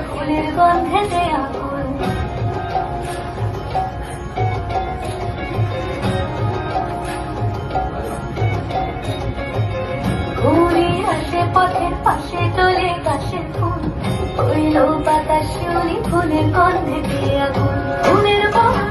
ফুলের গন্ধেতে আগুন। ঘুরে আসে পথের পাশে তোলে কাশের ফুল, হইল বাতাস শিউলি ফুলের গন্ধেতে আগুন। ফুলের গন্ধ